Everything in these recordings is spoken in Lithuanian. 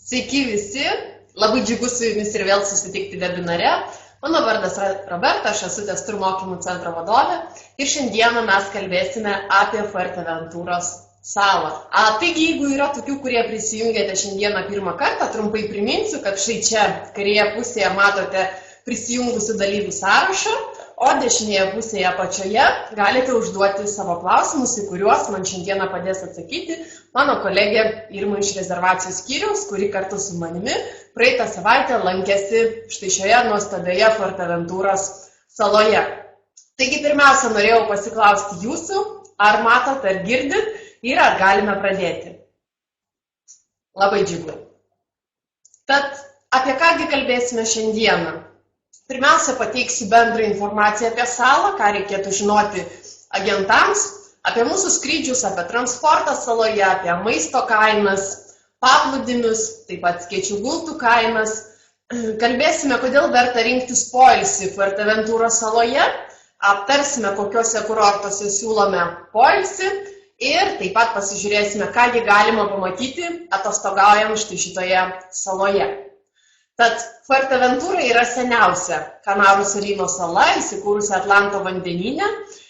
Sveiki visi, labai džiugu su jumis ir vėl susitikti webinare. Mano vardas Roberta, aš esu testų ir mokymų centro vadovė ir šiandieną mes kalbėsime apie Fuerteventuros salą. Taigi, jeigu yra tokių, kurie prisijungėte šiandieną pirmą kartą, trumpai priminsiu, kad štai čia kairėje pusėje matote prisijungusių dalyvių sąrašą, o dešinėje pusėje apačioje galite užduoti savo klausimus, į kuriuos man šiandieną padės atsakyti mano kolegė Irma iš rezervacijų skyriaus, kuri kartu su manimi praeitą savaitę lankėsi štai šioje nuostabioje Fuerteventuros saloje. Taigi pirmiausia, norėjau pasiklausti jūsų, ar matot, ar girdit ir ar galime pradėti. Labai džiugu. Tad apie kągi kalbėsime šiandieną? Pirmiausia, pateiksiu bendrą informaciją apie salą, ką reikėtų žinoti agentams, apie mūsų skrydžius, apie transportą saloje, apie maisto kainas, paplūdimius, taip pat skėčių gultų kainas. Kalbėsime, kodėl verta rinktis poilsį Fuerteventuros saloje, aptarsime, kokiuose kurortuose siūlome poilsį ir taip pat pasižiūrėsime, kągi galima pamatyti atostogaujant štai šitoje saloje. Tad Fuerteventura yra seniausia Kanarų salyno sala, įsikūrusi Atlanto vandenyne.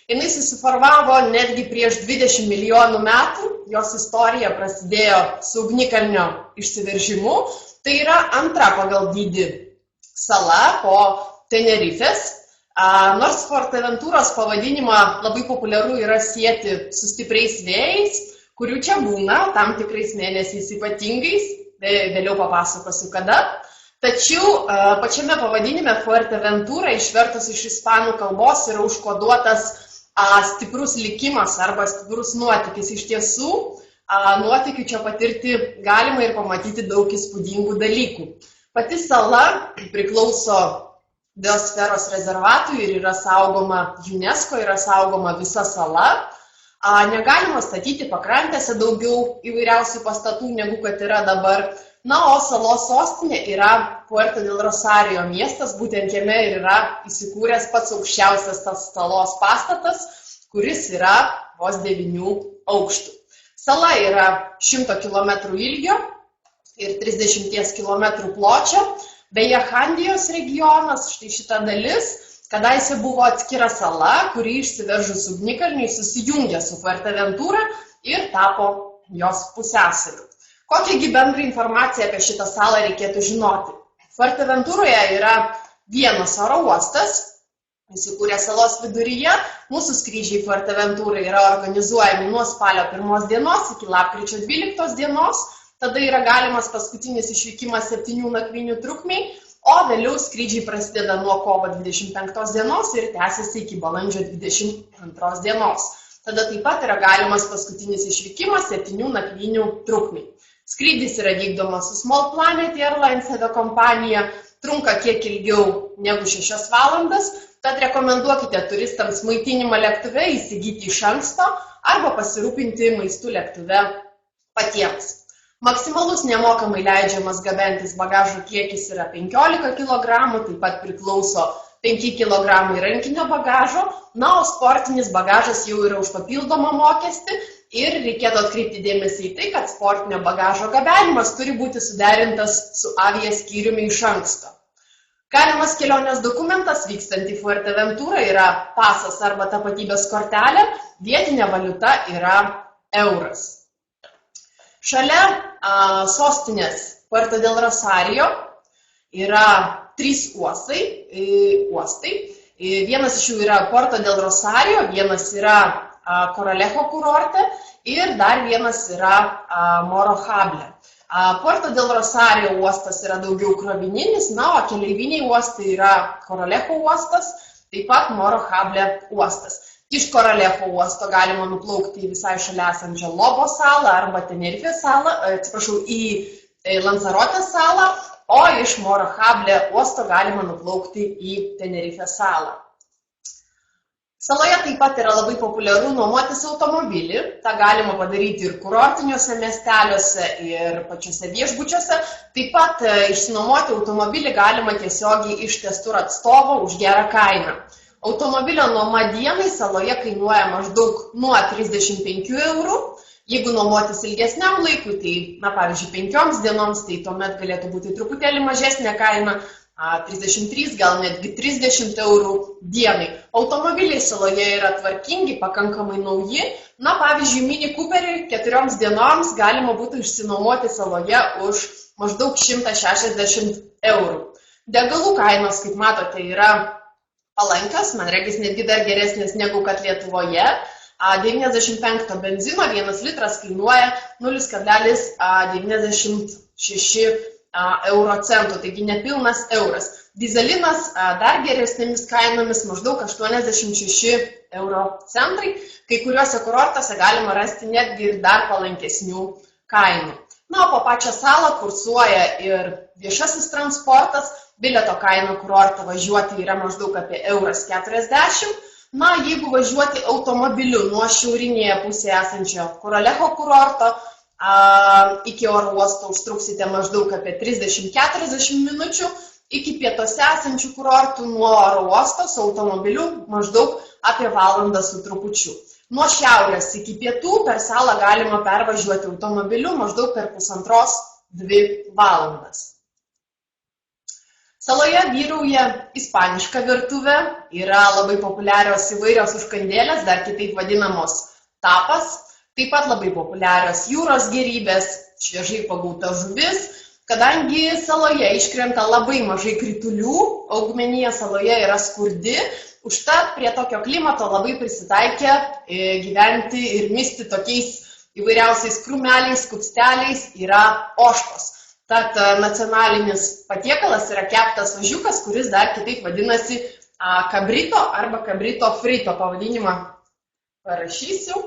Jinai susiformavo netgi prieš 20 milijonų metų, jos istorija prasidėjo su ugnikalnio išsiveržimu. Tai yra antra pagal dydį sala po Tenerifės. Nors Fuerteventuros pavadinimą labai populiaru yra sieti su stipriais vėjais, kurių čia būna tam tikrais mėnesiais ypatingais, vėliau papasakosiu kada. Tačiau pačiame pavadinime Fuerteventura išvertus iš ispanų kalbos yra užkoduotas stiprus likimas arba stiprus nuotykis. Iš tiesų, nuotykių čia patirti galima ir pamatyti daug įspūdingų dalykų. Pati sala priklauso biosferos rezervatui ir yra saugoma UNESCO, yra saugoma visa sala. Negalima statyti pakrantėse daugiau įvairiausių pastatų, negu kad yra dabar. Na, o salos sostinė yra Puerto del Rosario miestas, būtent jame ir yra įsikūręs pats aukščiausias tas salos pastatas, kuris yra vos 9 aukštų. Sala yra 100 km ilgio ir 30 km pločio, beje, Handijos regionas, štai šita dalis, kadaise buvo atskira sala, kuri išsiveržus ugnikalniui susijungė su Fuerteventura ir tapo jos pusiasaliu. Kokiagi bendrą informaciją apie šitą salą reikėtų žinoti? Fuerteventuroje yra vienas oro uostas, įsikūręs salos viduryje. Mūsų skrydžiai Fuerteventurai yra organizuojami nuo spalio 1 dienos iki lapkričio 12 dienos. Tada yra galimas paskutinis išvykimas 7 nakvynių trukmei, o vėliau skrydžiai prasideda nuo kovo 25 dienos ir tęsiasi iki balandžio 22 dienos. Tada taip pat yra galimas paskutinis išvykimas 7 nakvynių trukmei. Skrydis yra vykdomas su Small Planet Airlines aviakompanija, trunka kiek ilgiau negu 6 valandas, tad rekomenduokite turistams maitinimą lėktuve įsigyti iš anksto arba pasirūpinti maistu lėktuve patiems. Maksimalus nemokamai leidžiamas gabentis bagažo kiekis yra 15 kg, taip pat priklauso 5 kg rankinio bagažo, na, o sportinis bagažas jau yra už papildomą mokestį. Ir reikėtų atkreipti dėmesį į tai, kad sportinio bagažo gabenimas turi būti suderintas su aviaskyriumi iš anksto. Galimas kelionės dokumentas vykstant į Fuerteventurą yra pasas arba tapatybės kortelė, vietinė valiuta yra euras. Šalia sostinės Puerto del Rosario yra 3 uostai. Vienas iš jų yra Puerto del Rosario, vienas yra Coralejo kurorte ir dar vienas yra Morro Hable. Puerto del Rosario uostas yra daugiau krovininis, na, o keleiviniai uostai yra Coralejo uostas, taip pat Morro Hable uostas. Iš Coralejo uosto galima nuplaukti į visai šalia esančią Lobo salą arba Tenerifės salą, į Lanzarotės salą, o iš Morro Hable uosto galima nuplaukti į Tenerifės salą. Saloje taip pat yra labai populiaru nuomotis automobilį, tą galima padaryti ir kurortiniuose miesteliuose, ir pačiuose viešbučiuose. Taip pat išsinuomoti automobilį galima tiesiogiai iš testur atstovo už gerą kainą. Automobilio nuoma dienai saloje kainuoja maždaug nuo 35 eurų Jeigu nuomotis ilgesniam laikui, tai, pavyzdžiui, 5 dienoms, tai tuomet galėtų būti truputėlį mažesnė kaina, 33, gal netgi 30 eurų dienai. Automobiliai saloje yra tvarkingi, pakankamai nauji. Pavyzdžiui, Mini Cooperį 4 dienoms galima būtų išsinuomoti saloje už maždaug 160 eurų. Degalų kainos, kaip matote, yra palankios, man regis netgi dar geresnės negu kad Lietuvoje. 95 benzino 1 litras kainuoja 0,96 euro centų, taigi nepilnas euras. Dizelinas dar geresnėmis kainomis maždaug 86 euro centrai, kai kuriuose kurortuose galima rasti netgi ir dar palankesnių kainų. O po pačią salą kursuoja ir viešasis transportas, bilieto kaina kurortą važiuoti yra maždaug apie 1,40 €. Jeigu važiuoti automobiliu nuo šiaurinėje pusėje esančio Kuralecho kurorto iki oro uosto užtruksite maždaug apie 30-40 minučių, iki pietuose esančių kurortų nuo oro uosto su automobiliu maždaug apie valandą su trupučiu. Nuo šiaurės iki pietų per salą galima pervažiuoti automobiliu maždaug per 1,5–2 valandas. Saloje vyrauja ispaniška virtuvė, yra labai populiarios įvairios užkandėlės, dar kitaip vadinamos tapas, taip pat labai populiarios jūros gėrybės, šviežiai pagauta žuvis, kadangi saloje iškrenta labai mažai kritulių, augmenija saloje yra skurdi, užtat prie tokio klimato labai prisitaikė gyventi ir misti tokiais įvairiausiais krūmeliais, kupsteliais yra ožkos. Tad nacionalinis patiekalas yra keptas ožiukas, kuris dar kitaip vadinasi kabrito arba kabrito frito, pavadinimą parašysiu.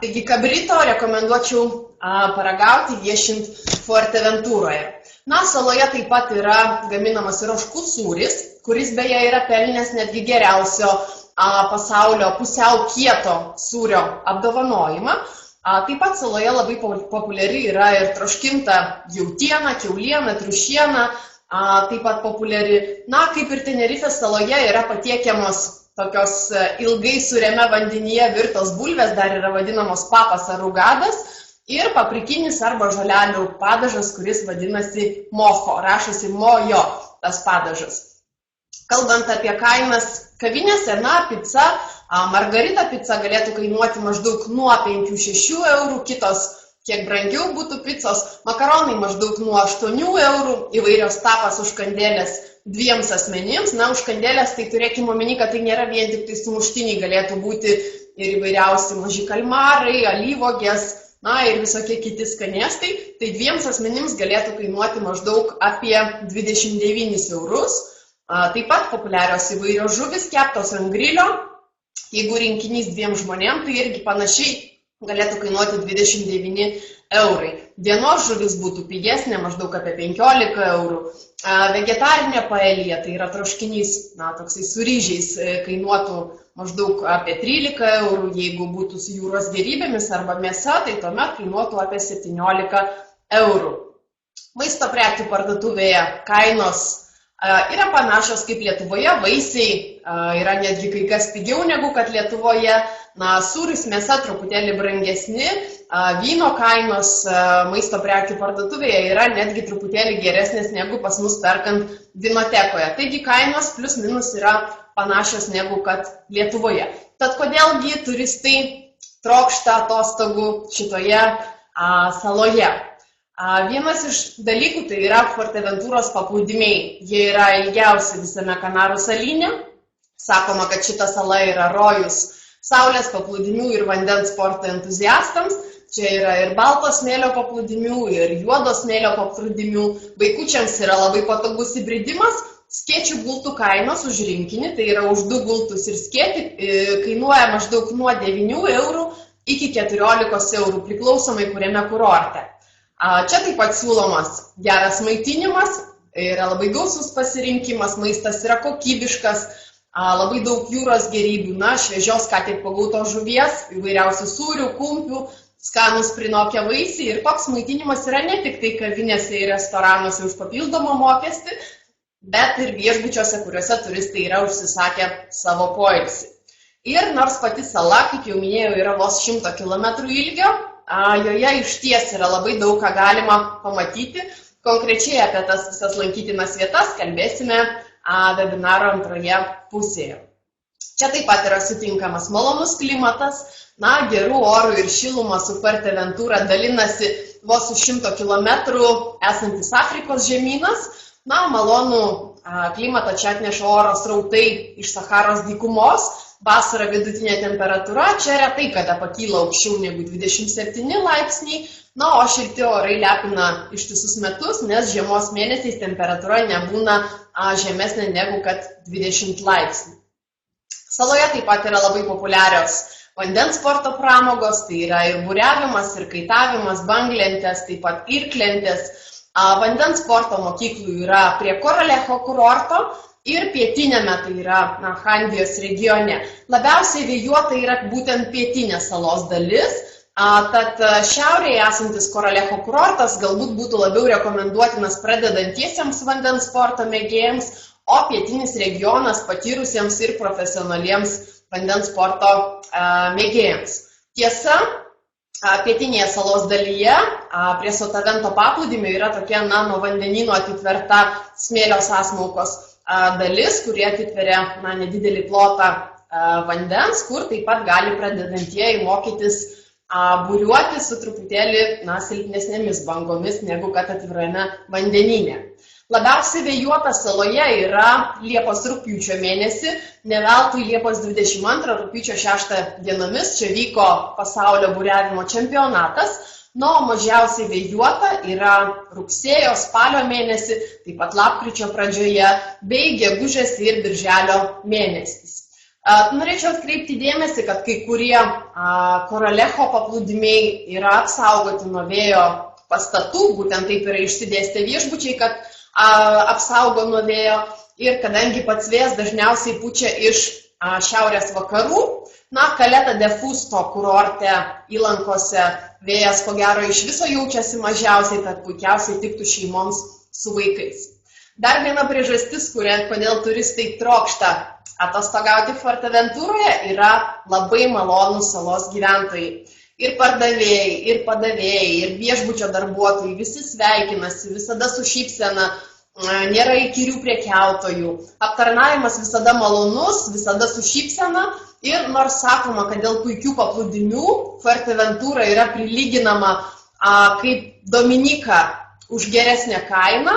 Taigi kabrito rekomenduočiau paragauti viešint Fuerteventūroje. Saloje taip pat yra gaminamas ir ožkų sūris, kuris beje yra pelnęs netgi geriausio pasaulio pusiau kieto sūrio apdovanojimą. Taip pat saloje labai populiari yra ir troškinta jautiena, kiauliena, triušiena, taip pat populiari. Kaip ir Tenerifės saloje yra patiekiamos tokios ilgai sūriame vandenyje virtos bulvės, dar yra vadinamos papas arugadas, ir paprikinis arba žolelių padažas, kuris vadinasi mojo, rašosi mojo tas padažas. Kalbant apie kainas kavinėse, pica, margarita pica galėtų kainuoti maždaug nuo 5–6 eurų, kitos kiek brangiau būtų picos, makaronai maždaug nuo 8 eurų, įvairios tapas užkandėlės 2 asmenims. Užkandėlės, tai turėkime omeny, kad tai nėra vien tik tai sumuštiniai, galėtų būti ir įvairiausi maži kalmarai, alyvogės, ir visokie kiti skanėstai. Tai 2 asmenims galėtų kainuoti maždaug apie 29 eurus. Taip pat populiarios įvairios žuvis keptos ant grilio. Jeigu rinkinys 2 žmonėm, tai irgi panašiai galėtų kainuoti 29 eurai. Dienos žuvis būtų pigesnė, maždaug apie 15 eurų. Vegetarinė paelija, tai yra troškinys, toksai su ryžiais, kainuotų maždaug apie 13 eurų. Jeigu būtų su jūros gėrybėmis arba mėsa, tai tuomet kainuotų apie 17 eurų. Maisto prekių parduotuvėje kainos yra panašios kaip Lietuvoje, vaisiai yra netgi kai kas pigiau negu kad Lietuvoje, sūris, mėsa truputėlį brangesni, vyno kainos maisto prekių parduotuvėje yra netgi truputėlį geresnės negu pas mus perkant vinotekoje. Taigi kainos plus minus yra panašios negu kad Lietuvoje. Tad kodėlgi turistai trokšta atostogų šitoje saloje? Vienas iš dalykų tai yra Fuerteventūros paplūdimiai. Jie yra ilgiausi visame Kanarų salyne. Sakoma, kad šita sala yra rojus saulės paplūdimių ir vandens sporto entuziastams. Čia yra ir balto smėlio paplūdimių, ir juodo smėlio paplūdimių. Vaikučiams yra labai patogus įbridimas. Skėčių gultų kainos už rinkinį, tai yra už 2 gultus ir skėtį, kainuoja maždaug nuo 9 eurų iki 14 eurų, priklausomai kuriame kurorte. Čia taip pat siūlomas geras maitinimas, yra labai gausus pasirinkimas, maistas yra kokybiškas, labai daug jūros gėrybių, šviežios ką tik pagautos žuvies, įvairiausių sūrių, kumpių, skanus prinokę vaisiai, ir toks maitinimas yra ne tik tai kavinėse ir restoranuose už papildomą mokestį, bet ir viešbučiuose, kuriuose turistai yra užsisakę savo poilsį. Ir nors pati sala, kaip jau minėjau, yra vos 100 km ilgio, joje išties yra labai daug ką galima pamatyti. Konkrečiai apie tas visas lankytinas vietas kalbėsime webinaro antroje pusėje. Čia taip pat yra sutinkamas malonus klimatas, gerų orų ir šilumą su Fuerteventura dalinasi vos už 100 km esantis Afrikos žemynas. Malonų klimatą čia atneša oro srautai iš Saharos dykumos, vasara vidutinė temperatūra čia retai kada pakyla aukščiau negu 27 laipsniai, o šilti orai lepina ištisus metus, nes žiemos mėnesiais temperatūra nebūna žemesnė negu kad 20 laipsnių. Saloje taip pat yra labai populiarios vandens sporto pramogos, tai yra ir buriavimas, ir kaitavimas, banglentės, taip pat irklentės. Vandens sporto mokyklų yra prie Coralejo kurorto ir pietinėme, tai yra Handijos regione. Labiausiai vėjuota yra būtent pietinė salos dalis, tad šiaurėje esantis Coralejo kurortas galbūt būtų labiau rekomenduotinas pradedantiesiems vandens sporto mėgėjams, o pietinis regionas patyrusiems ir profesionaliems vandens sporto mėgėjams. Tiesa, pietinėje salos dalyje, prie Sotavento paplūdimio yra tokia nuo vandenyno atitverta smėlio sąsmaukos dalis, kurie atitveria nedidelį plotą vandens, kur taip pat gali pradedantieji mokytis buriuoti su truputėlį silpnesnėmis bangomis negu kad atvirame vandenyne. Labiausiai vėjuota saloje yra Liepos-rugpjūčio mėnesį, ne veltui Liepos 22-rugpjūčio 6 dienomis čia vyko pasaulio buriavimo čempionatas, o mažiausiai vėjuota yra rugsėjo, spalio mėnesį, taip pat lapkričio pradžioje, bei gegužės ir birželio mėnesiais. Norėčiau atkreipti dėmesį, kad kai kurie Coralejo paplūdimiai yra apsaugoti nuo vėjo pastatų, būtent taip yra išsidėstę viešbučiai, kad apsaugo nuo vėjo, ir kadangi pats vėjas dažniausiai pučia iš šiaurės vakarų, Caleta de Fusto kurorte įlankose vėjas ko gero iš viso jaučiasi mažiausiai, tad puikiausiai tiktų šeimoms su vaikais. Dar viena priežastis, kodėl turistai trokšta atostogauti Fuerteventuroje, yra labai malonūs salos gyventojai. Ir pardavėjai, ir padavėjai, ir viešbučio darbuotojai, visi sveikinasi, visada su šypsena, nėra įkyrių prekiautojų. Aptarnavimas visada malonus, visada su šypsena, ir nors sakoma, kad dėl puikių paplūdimių Fuerteventura yra prilyginama kaip Dominika už geresnę kainą,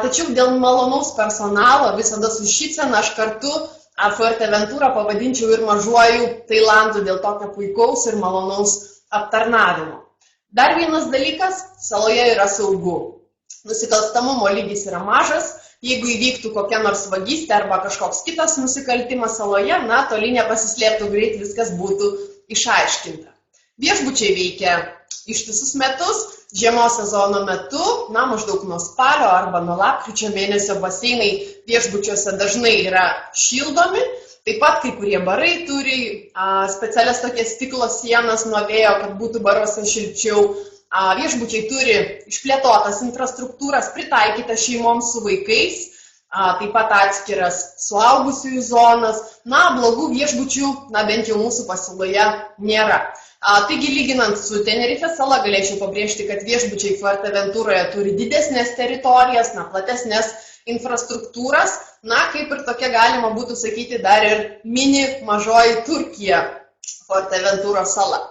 tačiau dėl malonaus personalo visada su šypsena aš kartu Fuerteventurą pavadinčiau ir mažuoju Tailandu dėl tokio puikaus ir malonaus aptarnavimo. Dar vienas dalykas, saloje yra saugu. Nusikalstamumo lygis yra mažas, jeigu įvyktų kokia nors vagystė arba kažkoks kitas nusikaltimas saloje, toli nepasislėptų, greit viskas būtų išaiškinta. Viešbučiai veikia ištisus metus, žiemos sezono metu, maždaug nuo spalio arba nuo lapkričio mėnesio baseinai viešbučiuose dažnai yra šildomi, taip pat kai kurie barai turi specialias tokias stiklo sienas nuo vėjo, kad būtų baruose šilčiau. Viešbučiai turi išplėtotas infrastruktūras pritaikytas šeimoms su vaikais, taip pat atskiras suaugusiųjų zonas, blogų viešbučių, bent jau mūsų pasiūloje nėra. Taigi, lyginant su Tenerife sala, galėčiau pabrėžti, kad viešbučiai Fuerteventuroje turi didesnės teritorijas, platesnės infrastruktūras, kaip ir tokia galima būtų sakyti dar ir mini mažoji Turkija Fuerteventuros sala.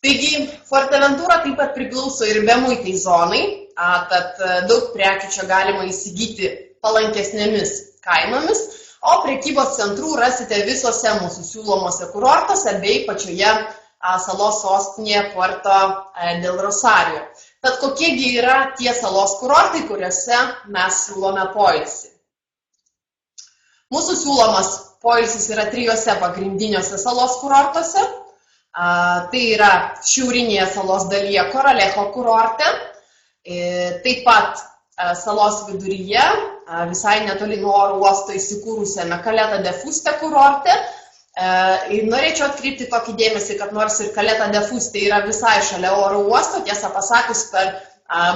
Taigi, Fuerteventura taip pat priklauso ir bemuitai zonai, tad daug prekių čia galima įsigyti palankesnėmis kainomis, o prekybos centrų rasite visose mūsų siūlomose kurortuose bei pačioje salos sostinėje Puerto del Rosario. Tad kokiegi yra tie salos kurortai, kuriuose mes siūlome poilsį? Mūsų siūlomas poilsis yra 3 pagrindiniuose salos kurortuose. Tai yra šiaurinėje salos dalyje Coralejo kurorte, taip pat salos viduryje, visai netoli nuo oro uosto įsikūrusiame Caleta de Fuste kurorte. Norėčiau atkreipti tokį dėmesį, kad nors ir Caleta de Fuste yra visai šalia oro uosto, tiesą pasakius, per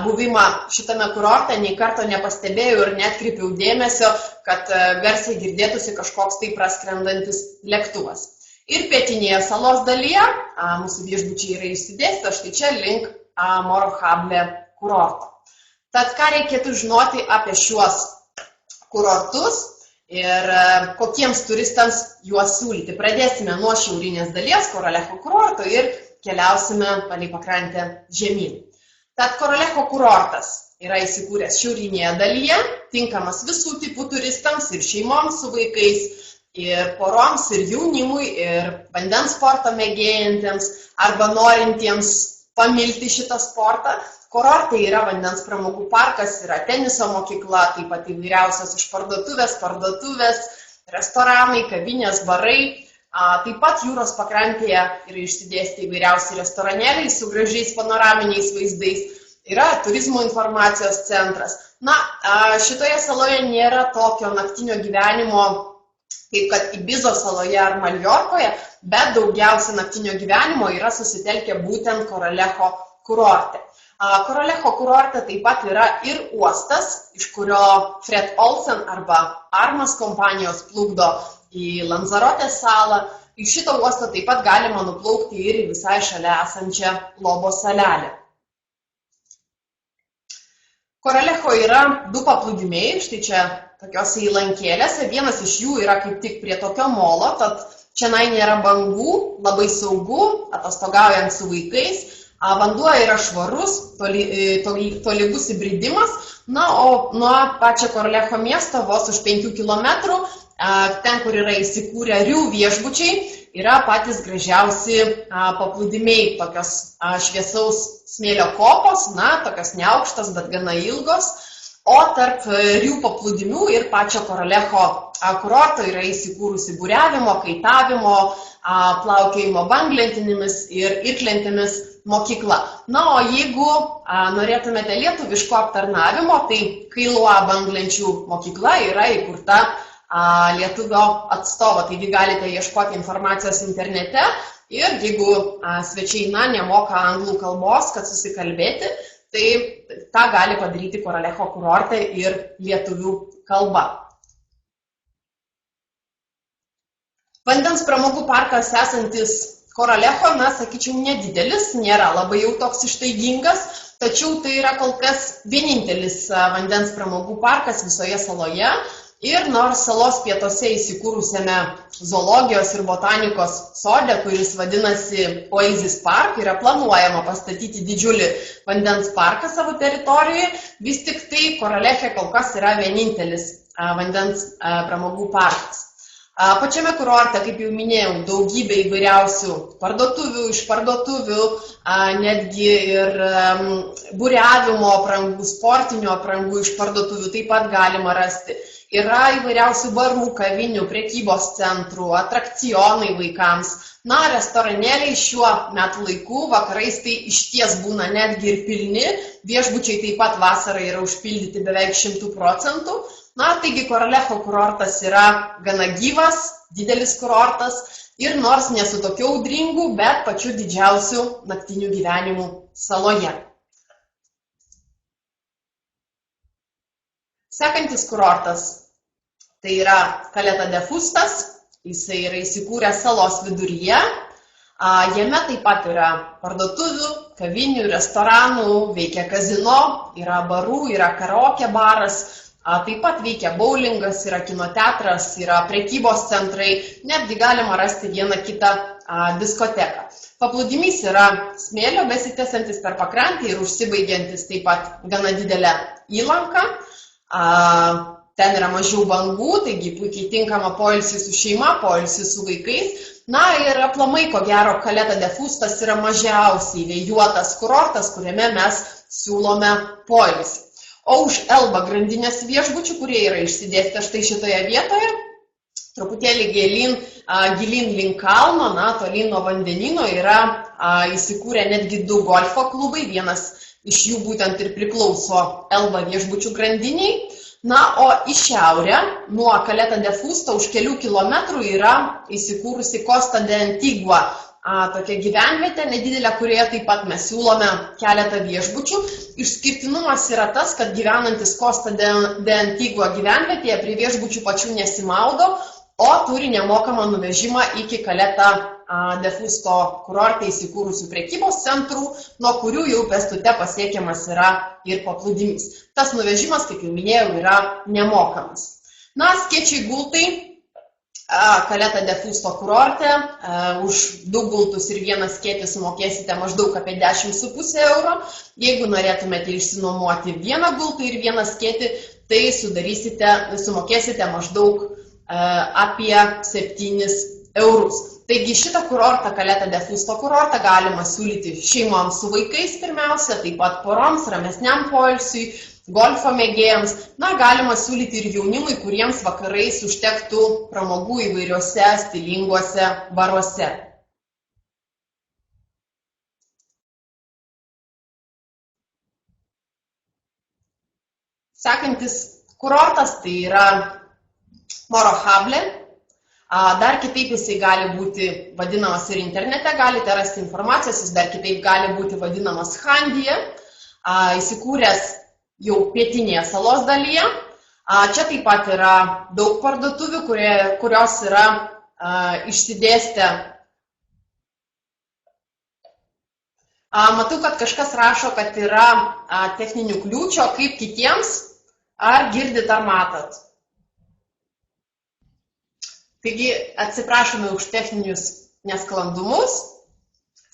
buvimą šitame kurorte nei karto nepastebėjau ir neatkreipiau dėmesio, kad garsiai girdėtųsi kažkoks tai praskrendantis lėktuvas. Ir pietinėje salos dalyje mūsų viešbučiai yra išsidėstę štai čia link Morohable kurorto. Tad ką reikėtų žinoti apie šiuos kurortus ir kokiems turistams juos siūlyti. Pradėsime nuo šiaurinės dalies Coralejo kurorto ir keliausime palei pakrantę žemyn. Tad Coralejo kurortas yra įsikūręs šiaurinėje dalyje, tinkamas visų tipų turistams ir šeimoms su vaikais, ir poroms, ir jaunimui, ir vandens sporto mėgėjantiems arba norintiems pamilti šitą sportą. Kurorte yra vandens pramogų parkas, yra teniso mokykla, taip pat įvairiausios išparduotuvės, parduotuvės, restoranai, kavinės, barai. Taip pat jūros pakrantėje yra išsidėstę įvairiausi restoranėliai su gražiais panoraminiais vaizdais. Yra turizmo informacijos centras. Šitoje saloje nėra tokio naktinio gyvenimo, kaip kad Ibizos saloje ar Maljorkoje, bet daugiausia naktinio gyvenimo yra susitelkę būtent Coralejo kurorte. Coralejo kurorte taip pat yra ir uostas, iš kurio Fred Olsen arba Armas kompanijos plukdo į Lanzarotės salą. Iš šito uosto taip pat galima nuplaukti ir į visai šalia esančią Lobo salelę. Coralejo yra du paplūdimiai, štai čia tokiose įlankėlėse. Vienas iš jų yra kaip tik prie tokio molo, tad čia nėra bangų, labai saugu, atostogaujant su vaikais. Vanduo yra švarus, tolygus įbridimas. O nuo pačio Coralejo miesto vos už 5 kilometrų, ten, kur yra įsikūrę Riu viešbučiai, yra patys gražiausi paplūdimiai, tokios šviesaus smėlio kopos, tokios neaukštos, bet gana ilgos. O tarp Riu paplūdimių ir pačio Coralejo kurorto yra įsikūrusi buriavimo, kaitavimo, plaukiojimo banglentėmis ir irklentėmis mokykla. O jeigu norėtumėte lietuviško aptarnavimo, tai Kailua banglenčių mokykla yra įkurta lietuvio atstovo. Taigi galite ieškoti informacijos internete ir jeigu svečiai nemoka anglų kalbos, kad susikalbėti, tai tą gali padaryti Coralejo kurorte ir lietuvių kalba. Vandens pramogų parkas esantis Coralejo, sakyčiau, nedidelis, nėra labai jau toks ištaigingas, tačiau tai yra kol kas vienintelis vandens pramogų parkas visoje saloje. Ir nors salos pietuose įsikūrusiame zoologijos ir botanikos sode, kuris vadinasi Oasis Park, yra planuojama pastatyti didžiulį vandens parką savo teritorijoje, vis tik tai Coralejo kol kas yra vienintelis vandens pramogų parkas. Pačiame kurorte, kaip jau minėjau, daugybė įvairiausių parduotuvių, išparduotuvių, netgi ir buriavimo aprangų, sportinių aprangų išparduotuvių taip pat galima rasti. Yra įvairiausių barų, kavinių, prekybos centrų, atrakcionai vaikams. Restoranėliai šiuo metų laiku, vakarais tai išties būna netgi ir pilni, viešbučiai taip pat vasarą yra užpildyti beveik 100%. Taigi Coralejo kurortas yra gana gyvas, didelis kurortas ir nors nesu tokiu audringu, bet pačiu didžiausiu naktiniu gyvenimu saloje. Sekantis kurortas tai yra Caleta de Fustas, jisai yra įsikūręs salos viduryje. Jame taip pat yra parduotuvių, kavinių, restoranų, veikia kazino, yra barų, yra karaoke baras. Taip pat veikia bowlingas, yra kino teatras, yra prekybos centrai, netgi galima rasti vieną kitą diskoteką. Paplūdimys yra smėlio besitęsiantis per pakrantę ir užsibaigiantis taip pat gana didelę įlanką. Ten yra mažiau bangų, taigi puikiai tinkama poilsiui su šeima, poilsiui su vaikais. Ir aplamai, ko gero, Caleta de Fustas yra mažiausiai vėjuotas kurortas, kuriame mes siūlome poilsį. O už Elba grandinės viešbučių, kurie yra išsidėstę štai šitoje vietoje, truputėlį gilyn link kalno, tolyn nuo vandenino yra įsikūrę netgi 2 golfo klubai, vienas iš jų būtent ir priklauso Elba viešbučių grandiniai. O į šiaurę nuo Caleta de Fusta už kelių kilometrų yra įsikūrusi Costa de Antigua, tokia gyvenvietė nedidelė, kurioje taip pat mes siūlome keletą viešbučių. Išskirtinumas yra tas, kad gyvenantis Costa de Antigua gyvenvietėje prie viešbučių pačių nesimaudo, o turi nemokamą nuvežimą iki Caleta de Fusto kurorte įsikūrusių prekybos centrų, nuo kurių jau pėstute pasiekiamas yra ir paplūdimys. Tas nuvežimas, kaip jau minėjau, yra nemokamas. Na, skėčiai gultai Caleta de Fusto kurorte, už 2 gultus ir 1 skėtį sumokėsite maždaug apie 10,5 €. Jeigu norėtumėte išsinuomoti 1 gultą ir 1 skėtį, tai sumokėsite maždaug apie 7 €. Taigi šitą kurortą, Caleta de Fusto kurortą, galima siūlyti šeimoms su vaikais pirmiausia, taip pat poroms, ramesniam poilsiui, golfo mėgėjams. Na, galima siūlyti ir jaunimui, kuriems vakarais užtektų pramogų įvairiuose stilinguose baruose. Sekantis kurortas tai yra Morohable. Dar kitaip jisai gali būti vadinamas ir internete, galite rasti informacijos, jis dar kitaip gali būti vadinamas Handija, įsikūręs jau pietinėje salos dalyje. Čia taip pat yra daug parduotuvių, kurios yra išsidėstę. Matau, kad kažkas rašo, kad yra techninių kliūčių, kaip kitiems, ar girdit, ar matot. Taigi atsiprašome už techninius nesklandumus.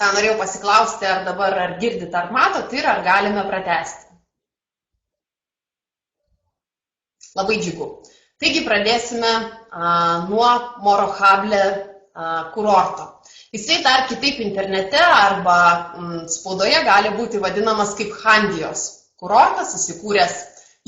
Norėjau pasiklausti, ar dabar ar girdit, ar matot ir ar galime pratęsti. Labai džiugu. Taigi pradėsime nuo Morohable kurorto. Jisai dar kitaip internete arba spaudoje gali būti vadinamas kaip Handijos kurortas, įsikūręs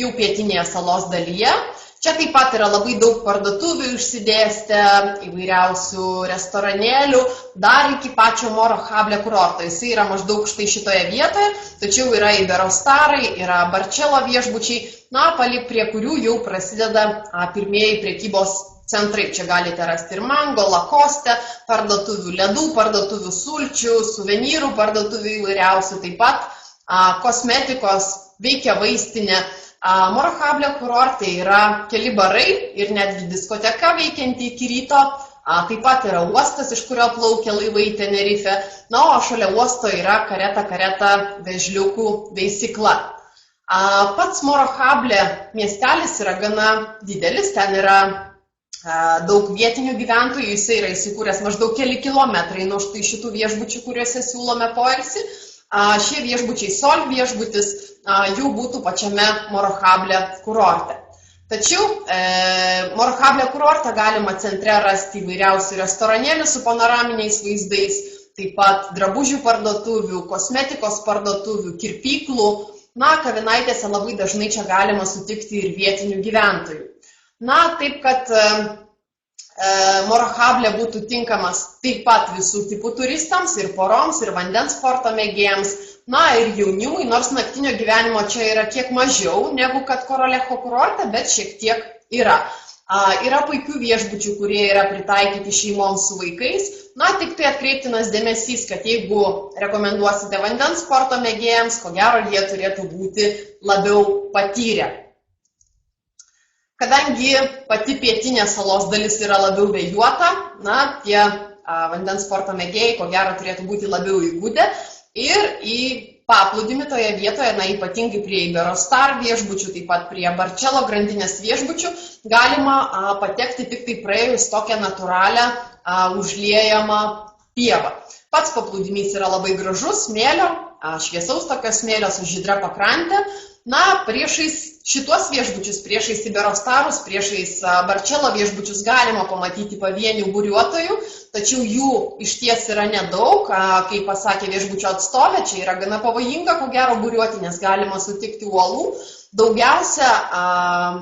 jau pietinėje salos dalyje. Čia taip pat yra labai daug parduotuvių išsidėstę, įvairiausių restoranėlių, dar iki pačio Morohable kurorto. Jisai yra maždaug štai šitoje vietoje, tačiau yra Iberostarai, yra Barčelo viešbučiai, prie kurių jau prasideda pirmieji prekybos centrai. Čia galite rasti ir Mango, Lacoste, parduotuvių ledų, parduotuvių sulčių, suvenyrų parduotuvių įvairiausių, taip pat kosmetikos, veikia vaistinė. Morohable kurorte yra keli barai ir netgi diskoteka veikianti iki ryto. Taip pat yra uostas, iš kurio plaukia laivai Tenerife. O šalia uosto yra Kareta vežliukų veisykla. Pats Morohable miestelis yra gana didelis, ten yra daug vietinių gyventojų, jisai yra įsikūręs maždaug keli kilometrai nuo štai šitų viešbučių, kuriuose siūlome poilsį. Šie viešbučiai Sol viešbutis jų būtų pačiame Morohable kurorte. Tačiau Morohable kurorte galima centre rasti įvairiausių restoranėlių su panoraminiais vaizdais, taip pat drabužių parduotuvių, kosmetikos parduotuvių, kirpyklų. Kavinaitėse labai dažnai čia galima sutikti ir vietinių gyventojų. Taip kad Morohable būtų tinkamas taip pat visų tipų turistams, ir poroms, ir vandens sporto mėgėjams, ir jaunimui, nors naktinio gyvenimo čia yra kiek mažiau negu kad Korolecho kurorte, bet šiek tiek yra. Yra puikių viešbučių, kurie yra pritaikyti šeimoms su vaikais. Tik tai atkreiptinas dėmesys, kad jeigu rekomenduosite vandens sporto mėgėjams, ko gero jie turėtų būti labiau patyrę. Kadangi pati pietinė salos dalis yra labiau vėjuota, tie vandens sporto mėgėjai, ko gero, turėtų būti labiau įgūdę ir į paplūdimį toje vietoje, ypatingai prie Iberostar viešbučių, taip pat prie Barčelo grandinės viešbučių, galima patekti tik tai praėjus tokią natūralią užliejamą pievą. Pats paplūdimys yra labai gražus, smėlio, šviesaus tokio smėlio su žydra pakrante. Priešais šitos viešbučius, priešais Iberostarus, priešais Barčelo viešbučius galima pamatyti pavienių buriuotojų, tačiau jų išties yra nedaug. Kaip pasakė viešbučio atstovė, čia yra gana pavojinga, ko gero, buriuoti, nes galima sutikti uolų. Daugiausia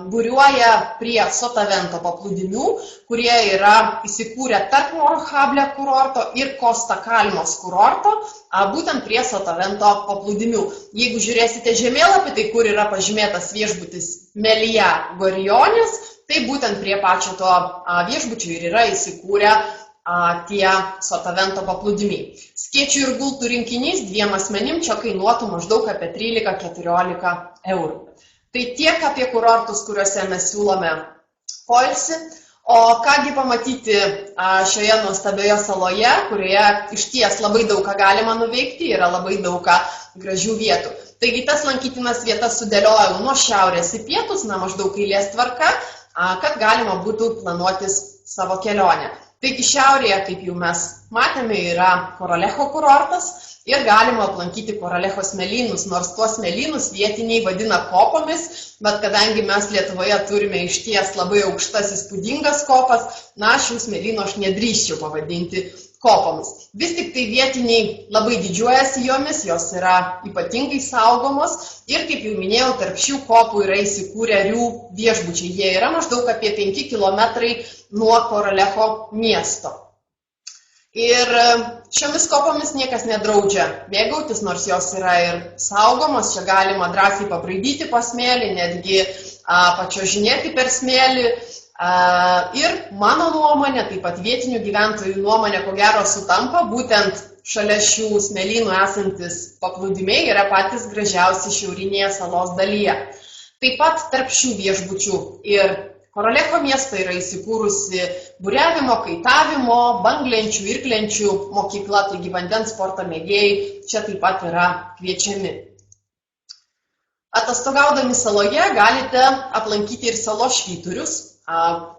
buriuoja prie Sotavento paplūdimių, kurie yra įsikūrę tarp Morohable kurorto ir Costa Calmos kurorto, būtent prie Sotavento paplūdimių. Jeigu žiūrėsite žemėlapį, tai kur yra pažymėtas viešbutis Melija Gorionis, tai būtent prie pačio to viešbučio ir yra įsikūrę tie Sotavento paplūdimiai. Skėčių ir gultų rinkinys 2 asmenim čia kainuotų maždaug apie 13–14 eurų. Tai tiek apie kurortus, kuriuose mes siūlome poilsį. O kągi pamatyti šioje nuostabioje saloje, kurioje išties labai daug ką galima nuveikti, yra labai daug ką gražių vietų. Taigi tas lankytinas vietas sudėliojau nuo šiaurės į pietus, maždaug eilės tvarka, kad galima būtų planuotis savo kelionę. Taigi šiaurėje, kaip jau mes matėme, yra Koralecho kurortas ir galima aplankyti Koralecho smėlynus, nors tuos smėlynus vietiniai vadina kopomis, bet kadangi mes Lietuvoje turime išties labai aukštas įspūdingas kopas, šių smėlynų aš nedrįsčiau pavadinti kopomis. Vis tik tai vietiniai labai didžiuojasi jomis, jos yra ypatingai saugomos ir, kaip jau minėjau, tarp šių kopų yra įsikūrę Rių viešbučiai. Jie yra maždaug apie 5 kilometrai nuo Koralecho miesto. Ir šiomis kopomis niekas nedraudžia mėgautis, nors jos yra ir saugomos, čia galima drąsiai pabraidyti po smėlį, netgi pačiuožinėti per smėlį. Ir mano nuomonė, taip pat vietinių gyventojų nuomonė, ko gero sutampa, būtent šalia šių smėlynų esantis paplūdimiai yra patys gražiausi šiaurinėje salos dalyje. Taip pat tarp šių viešbučių ir Koralecho miesto yra įsikūrusi buriavimo, kaitavimo, banglenčių, irklenčių mokykla, taigi vandens sporto mėgėjai čia taip pat yra kviečiami. Atostogaudami saloje galite aplankyti ir salos švyturius.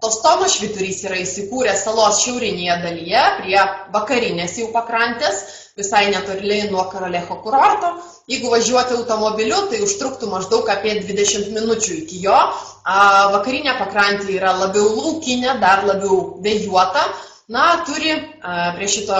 Tostono švyturys yra įsikūręs salos šiaurinėje dalyje, prie vakarinės jau pakrantės, visai netoli nuo Koralecho kurorto. Jeigu važiuoti automobiliu, tai užtruktų maždaug apie 20 minučių iki jo. Vakarinė pakrantė yra labiau laukinė, dar labiau vėjuota. Turi prie šito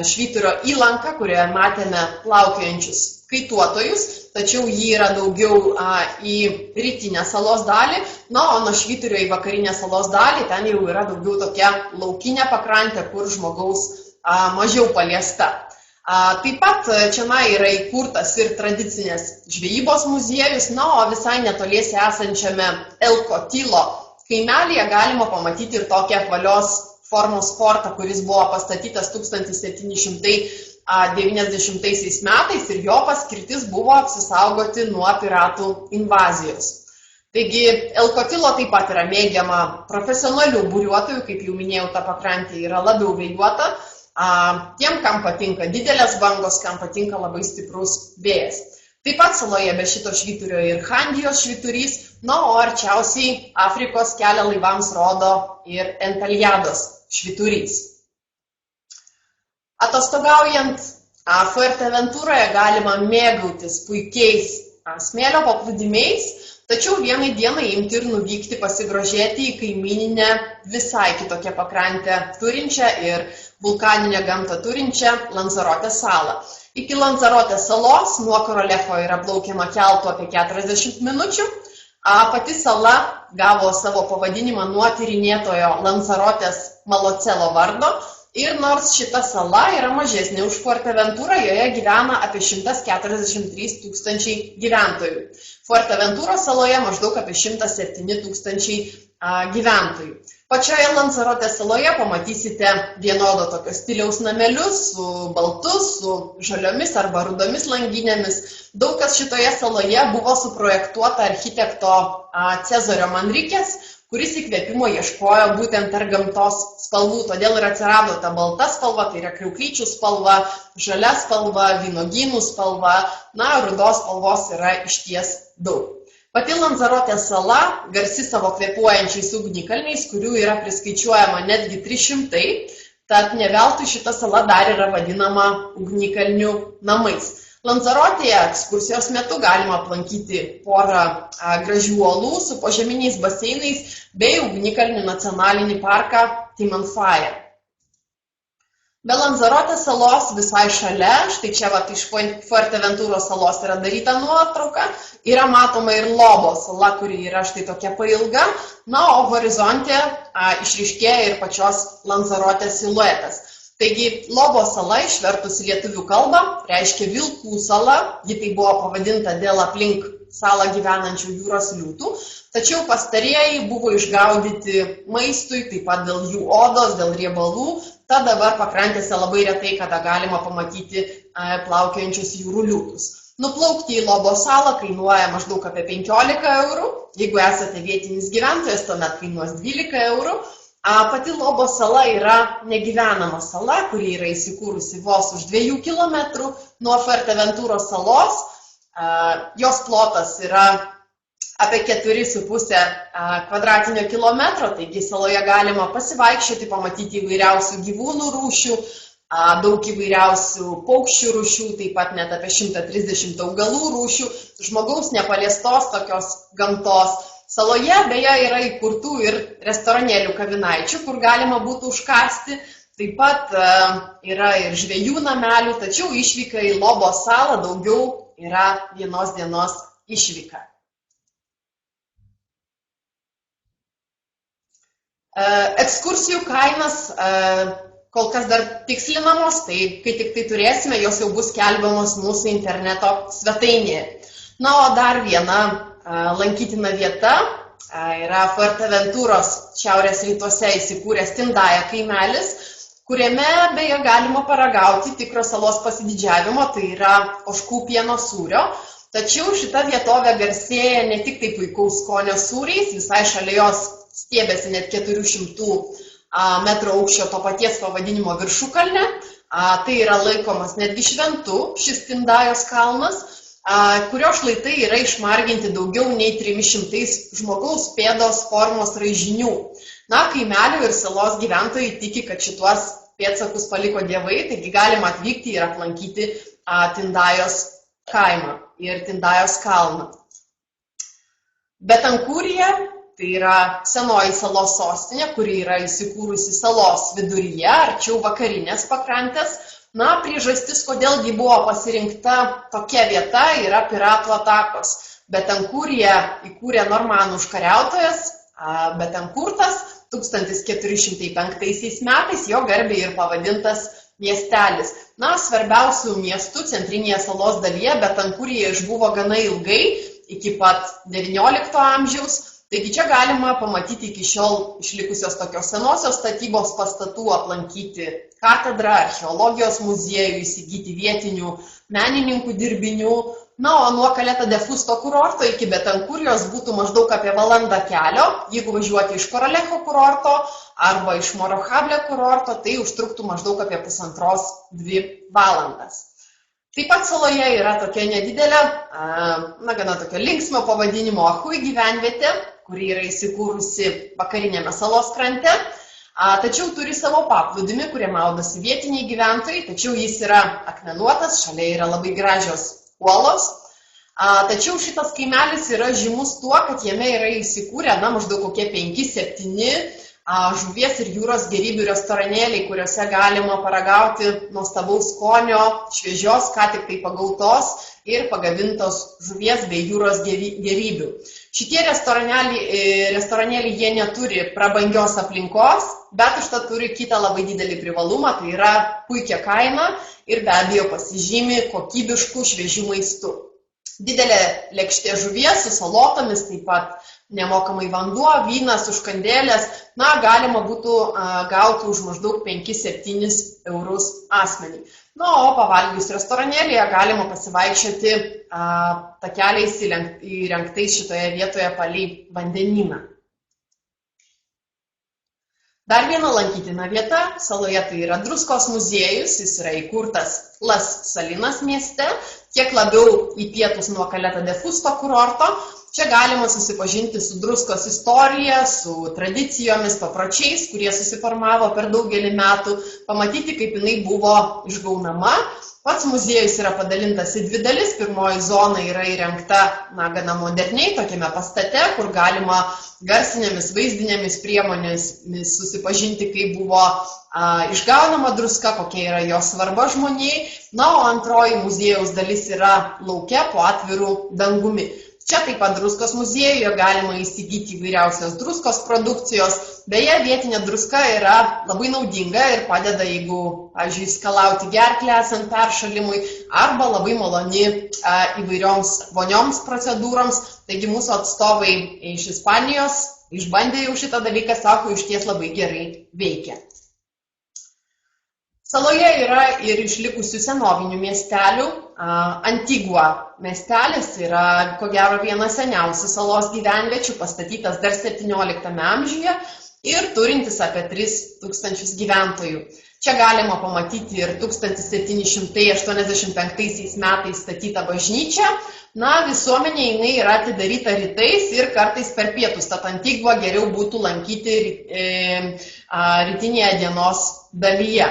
švyturio įlanką, kurioje matėme plaukiojančius kaituotojus, tačiau jį yra daugiau į rytinę salos dalį, o nuo švyturio į vakarinę salos dalį ten jau yra daugiau tokia laukinė pakrantė, kur žmogaus mažiau paliesta. Taip pat čia yra įkurtas ir tradicinės žvejybos muziejus, o visai netoliese esančiame Elkotilo kaimelyje galima pamatyti ir tokią apvalios formos fortą, kuris buvo pastatytas 1790 metais ir jo paskirtis buvo apsisaugoti nuo piratų invazijos. Taigi Elkotilo taip pat yra mėgiama profesionalių buriuotojų, kaip jau minėjau, ta pakrantė yra labiau vėjuota. Tiem, kam patinka didelės bangos, kam patinka labai stiprus vėjas. Taip pat saloje be šito švyturio ir Chandijos švyturys, o arčiausiai Afrikos kelią laivams rodo ir Enteljados švyturys. Atostogaujant Fuerteventuroje galima mėgautis puikiais smėlio paplūdimiais, tačiau vienai dienai imti ir nuvykti pasigrožėti į kaimyninę visai kitokią pakrantę turinčią ir vulkaninę gamtą turinčią Lanzarotės salą. Iki Lanzarotės salos nuo Koralecho yra plaukiama keltu apie 40 minučių. Pati sala gavo savo pavadinimą nuo tyrinėtojo Lanzarotės Malocelo vardo ir nors šita sala yra mažesnė už Fuerteventurą, joje gyvena apie 143 tūkstančiai gyventojų. Fuerteventuros saloje maždaug apie 107 tūkstančiai gyventojų. Pačioje Lanzarotės saloje pamatysite vienodo tokio stiliaus namelius su baltu, su žaliomis arba rudomis langinėmis. Daug kas šitoje saloje buvo suprojektuota architekto Cezario Manrikės, kuris įkvėpimo ieškojo būtent per gamtos spalvų, todėl ir atsirado ta balta spalva, tai yra kriauklyčių spalva, žalia spalva, vynogynų spalva, rudos spalvos yra išties daug. Pati Lanzarotės sala garsi savo kvėpuojančiais ugnikalniais, kurių yra priskaičiuojama netgi 300, tad ne veltui šita sala dar yra vadinama ugnikalnių namais. Lanzarotėje ekskursijos metu galima aplankyti porą gražių uolų su požeminiais baseinais bei ugnikalnių nacionalinį parką Timanfaya. Be Lanzarotės salos visai šalia, štai čia iš Fuerteventuros salos yra daryta nuotrauka, yra matoma ir Lobo sala, kuri yra štai tokia pailga, o horizonte išryškėja ir pačios Lanzarotės siluetas. Taigi Lobo sala išvertus į lietuvių kalbą reiškia vilkų sala, ji tai buvo pavadinta dėl aplink salą gyvenančių jūros liūtų, tačiau pastarieji buvo išgaudyti maistui, taip pat dėl jų odos, dėl riebalų. Tad dabar pakrantėse labai retai kada galima pamatyti plaukiojančius jūrų liūtus. Nuplaukti į Lobo salą kainuoja maždaug apie 15 eurų, jeigu esate vietinis gyventojas, tuomet kainuos 12 eurų. Pati Lobo sala yra negyvenama sala, kuri yra įsikūrusi vos už 2 km nuo Fuerteventuros salos. Jos plotas yra apie 4,5 kvadratinio kilometro, taigi saloje galima pasivaikščioti, pamatyti įvairiausių gyvūnų rūšių, daug įvairiausių paukščių rūšių, taip pat net apie 130 augalų rūšių, žmogaus nepaliestos tokios gamtos. Saloje beje yra įkurtų ir restoranėlių kavinaičių, kur galima būtų užkąsti, taip pat yra ir žvejų namelių, tačiau išvyka į Lobo salą daugiau yra vienos dienos išvyka. Ekskursijų kainas kol kas dar tikslinamos, tai kai tik tai turėsime, jos jau bus skelbiamos mūsų interneto svetainėje. Na, o dar viena lankytina vieta yra Fuerteventuros šiaurės rytuose įsikūręs Tindaja kaimelis, kuriame beje galima paragauti tikro salos pasididžiavimo, tai yra ožkų pieno sūrio. Tačiau šita vietovė garsėja ne tik tai puikaus skonio sūriais, visai šalia jos stiebėsi net 400 metrų aukščio to paties pavadinimo viršukalne. Tai yra laikomas netgi šventu šis Tindajos kalnas, kurio šlaitai yra išmarginti daugiau nei 300 žmogaus pėdos formos raižinių. Na, kaimelio ir salos gyventojai tiki, kad šituos pėdsakus paliko dievai, taigi galima atvykti ir aplankyti Tindajos kaimą ir Tindajos kalną. Betancurija, tai yra senoji salos sostinė, kuri yra įsikūrusi salos viduryje, arčiau vakarinės pakrantės. Na, priežastis, kodėlgi buvo pasirinkta tokia vieta, yra piratų atakos. Betancuriją įkūrė normanų užkariautojas Betankurtas 1405 metais, jo garbei ir pavadintas miestelis. Na, svarbiausių miestų centrinėje salos dalyje Betancurija išbuvo gana ilgai, iki pat XIX amžiaus. Taigi čia galima pamatyti iki šiol išlikusios tokios senosios statybos pastatų, aplankyti katedrą, archeologijos muziejų, įsigyti vietinių menininkų dirbinių. Na, o nuo Caleta de Fusto kurorto iki Betancurijos būtų maždaug apie valandą kelio. Jeigu važiuoti iš Coralejo kurorto arba iš Morojable kurorto, tai užtruktų maždaug apie 1,5–2 valandas. Taip pat saloje yra tokia nedidelė, gana tokia linksmo pavadinimo Ahui gyvenvietė, kuri yra įsikūrusi vakarinėme salos krante, tačiau turi savo paplūdimį, kurie maudosi vietiniai gyventojai, tačiau jis yra akmenuotas, šalia yra labai gražios uolos. Tačiau šitas kaimelis yra žymus tuo, kad jame yra įsikūrę maždaug kokie 5–7 žuvies ir jūros gėrybių restoranėliai, kuriuose galima paragauti nuostabaus skonio, šviežios, ką tik tai pagautos ir pagavintos žuvies bei jūros gėrybių. Šitie restoranėliai jie neturi prabangios aplinkos, bet užtat turi kitą labai didelį privalumą, tai yra puikia kaina ir be abejo pasižymi kokybiškų šviežių maistų. Didelė lėkštė žuvies su salotomis, taip pat nemokamai vanduo, vynas, užkandėlės, galima būtų gauti už maždaug 5–7 eurus asmenį. Na, o pavalgius restoranėlėje galima pasivaikščioti takeliais įrengtais šitoje vietoje palei vandenyną. Dar viena lankytina vieta saloje tai yra druskos muziejus, jis yra įkurtas Las Salinas mieste, kiek labiau į pietus nuo Caleta de Fusto kurorto. Čia galima susipažinti su druskos istorija, su tradicijomis, papročiais, kurie susiformavo per daugelį metų, pamatyti, kaip jinai buvo išgaunama. Pats muziejus yra padalintas į 2 dalis. Pirmoji zona yra įrengta gana moderniai, tokiame pastate, kur galima garsinėmis vaizdinėmis priemonėmis susipažinti, kaip buvo išgaunama druska, kokia yra jos svarba žmonijai. Na, o antroji muziejaus dalis yra lauke po atviru dangumi. Čia taip pat druskos muziejuje galima įsigyti įvairiausios druskos produkcijos. Beje, vietinė druska yra labai naudinga ir padeda, jeigu, pavyzdžiui, skalauti gerklę esant peršalimui, arba labai maloni įvairioms vonioms procedūroms. Taigi mūsų atstovai iš Ispanijos išbandė jau šitą dalyką, sako, išties labai gerai veikia. Saloje yra ir išlikusių senovinių miestelių. Antigua miestelis yra, ko gero, vienas seniausių salos gyvenviečių, pastatytas dar 17 amžiuje. ir turintis apie 3000 gyventojų. Čia galima pamatyti ir 1785 metais statytą bažnyčią. Na, visuomenė jinai yra atidaryta rytais ir kartais per pietus, tad Antigvą geriau būtų lankyti rytinėje dienos dalyje.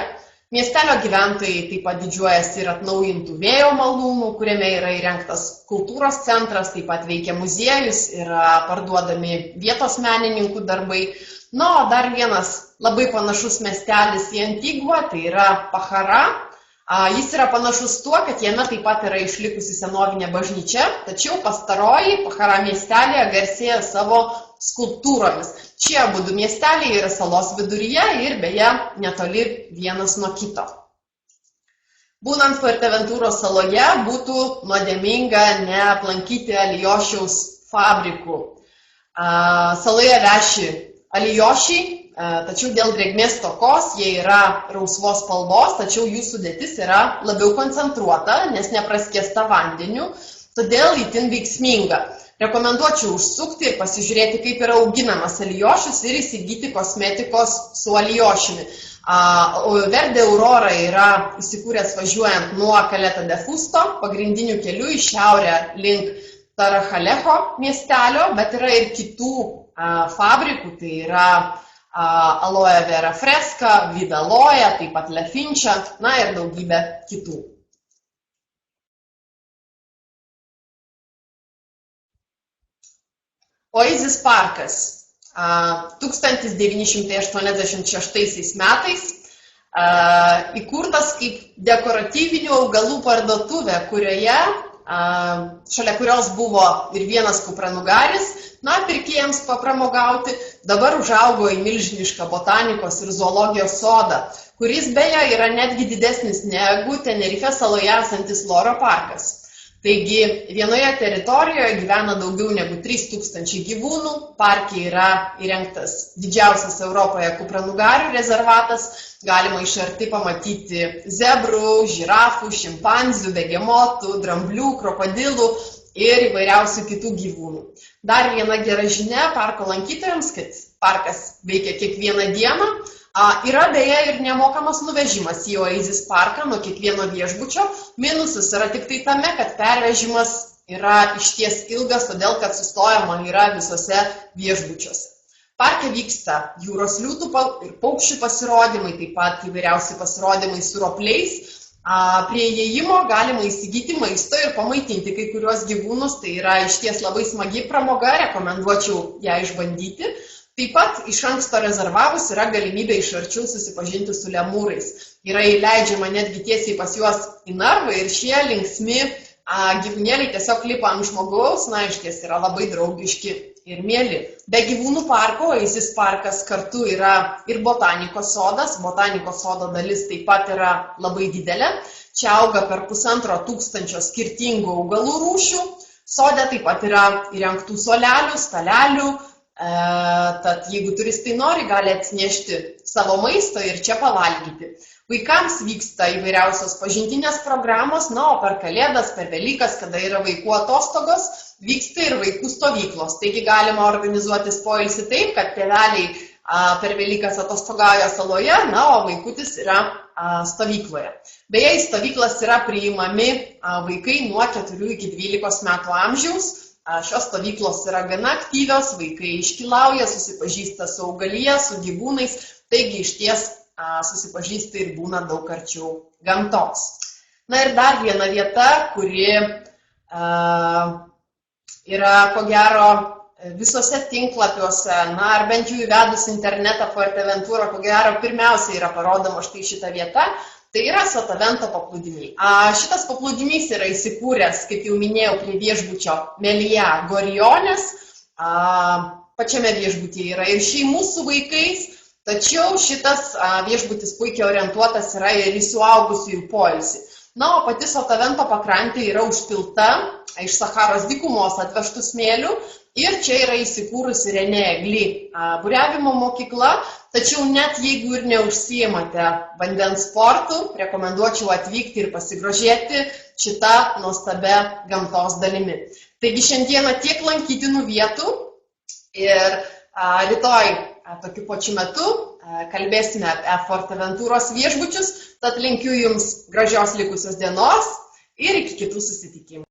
Miestelio gyventojai taip pat didžiuojasi ir atnaujintų vėjo malūnų, kuriame yra įrengtas kultūros centras, taip pat veikia muziejus, yra parduodami vietos menininkų darbai. Na, o dar vienas labai panašus miestelis į Antigvą, tai yra Pachara. Jis yra panašus tuo, kad jame taip pat yra išlikusi senovinė bažnyčia, tačiau pastaroji Pachara miestelėje garsėja savo skulptūromis. Šie abu miesteliai yra salos viduryje ir beje netoli vienas nuo kito. Būnant Fuerteventuros saloje būtų nuodėminga neaplankyti alijošiaus fabrikų. Saloje veši alijošiai, tačiau dėl drėgmės stokos jie yra rausvos spalvos, tačiau jų sudėtis yra labiau koncentruota, nes nepraskiesta vandeniu, todėl itin veiksminga. Rekomenduočiau užsukti ir pasižiūrėti, kaip yra auginamas alijošius ir įsigyti kosmetikos su alijošiumi. Verde Aurora yra įsikūręs važiuojant nuo Caleta de Fusto, pagrindiniu keliu į šiaurę link Tarahalejo miestelio, bet yra ir kitų fabrikų, tai yra Aloe Vera Fresca, Vidaloja, taip pat La Fincha, na ir daugybė kitų. Oasis parkas 1986 metais įkurtas kaip dekoratyvinių augalų parduotuvė, kurioje šalia kurios buvo ir vienas kupranugaris, na, pirkėjams papramogauti, dabar užaugo į milžinišką botanikos ir zoologijos sodą, kuris beje yra netgi didesnis negu Tenerife saloje esantis Loro parkas. Taigi, vienoje teritorijoje gyvena daugiau negu 3000 gyvūnų, parke yra įrengtas didžiausias Europoje kupranugarių rezervatas, galima iš arti pamatyti zebrų, žirafų, šimpanzių, begemotų, dramblių, krokodilų ir įvairiausių kitų gyvūnų. Dar viena gera žinia parko lankytojams, kad parkas veikia kiekvieną dieną. Yra beje ir nemokamas nuvežimas į Oasis parką nuo kiekvieno viešbučio. Minusas yra tik tai tame, kad pervežimas yra išties ilgas, todėl kad sustojama yra visose viešbučiuose. Parke vyksta jūros liūtų ir paukščių pasirodymai, taip pat įvairiausi pasirodymai su ropliais. Prie įėjimo galima įsigyti maisto ir pamaitinti kai kuriuos gyvūnus, tai yra išties labai smagi pramoga, rekomenduočiau ją išbandyti. Taip pat iš anksto rezervavus yra galimybė iš arčiau susipažinti su lemūrais. Yra įleidžiama netgi tiesiai pas juos į narvą ir šie linksmi gyvūnėliai tiesiog lipa ant žmogaus, na, išties yra labai draugiški ir mieli. Be gyvūnų parko, Oasis parkas kartu yra ir botanikos sodas. Botanikos sodo dalis taip pat yra labai didelė. Čia auga per 1500 skirtingų augalų rūšių. Sode taip pat yra įrengtų suolelių, stalelių. Tad jeigu turistai nori, gali atsinešti savo maisto ir čia pavalgyti. Vaikams vyksta įvairiausios pažintinės programos, na, o per Kalėdas, per Velykas, kada yra vaikų atostogos, vyksta ir vaikų stovyklos. Taigi galima organizuoti poilsį taip, kad tėveliai per Velykas atostogauja saloje, na, o vaikutis yra stovykloje. Beje, į stovyklas yra priimami vaikai nuo 4 iki 12 metų amžiaus. Šios stovyklos yra gana aktyvios, vaikai iškylauja, susipažįsta su augalija, su gyvūnais, taigi išties susipažįsta ir būna daug arčiau gamtos. Na ir dar viena vieta, kuri yra, ko gero, visose tinklapiuose, na, ar bent jau įvedus internetą Fuerteventurą, ko gero, pirmiausia yra parodoma štai šita vieta. Tai yra Sotavento paplūdimiai. Šitas paplūdimys yra įsikūręs, kaip jau minėjau, prie viešbučio Meliá Gorriones. Pačiame viešbutyje yra ir šeimų su vaikais, tačiau šitas viešbutis puikiai orientuotas yra ir į suaugusiųjų poilsį. Na, o pati Sotavento pakrantė yra užpilta iš Saharos dykumos atvežtų smėlių ir čia yra įsikūrusi René Egli buriavimo mokykla, tačiau net jeigu ir neužsiimate vandens sportų, rekomenduočiau atvykti ir pasigrožėti šitą nuostabę gamtos dalimi. Taigi šiandieną tiek lankytinų vietų ir Rytoj tokiu pačiu metu kalbėsime apie Forteventuros viešbučius, tad linkiu Jums gražios likusios dienos ir iki kitų susitikimų.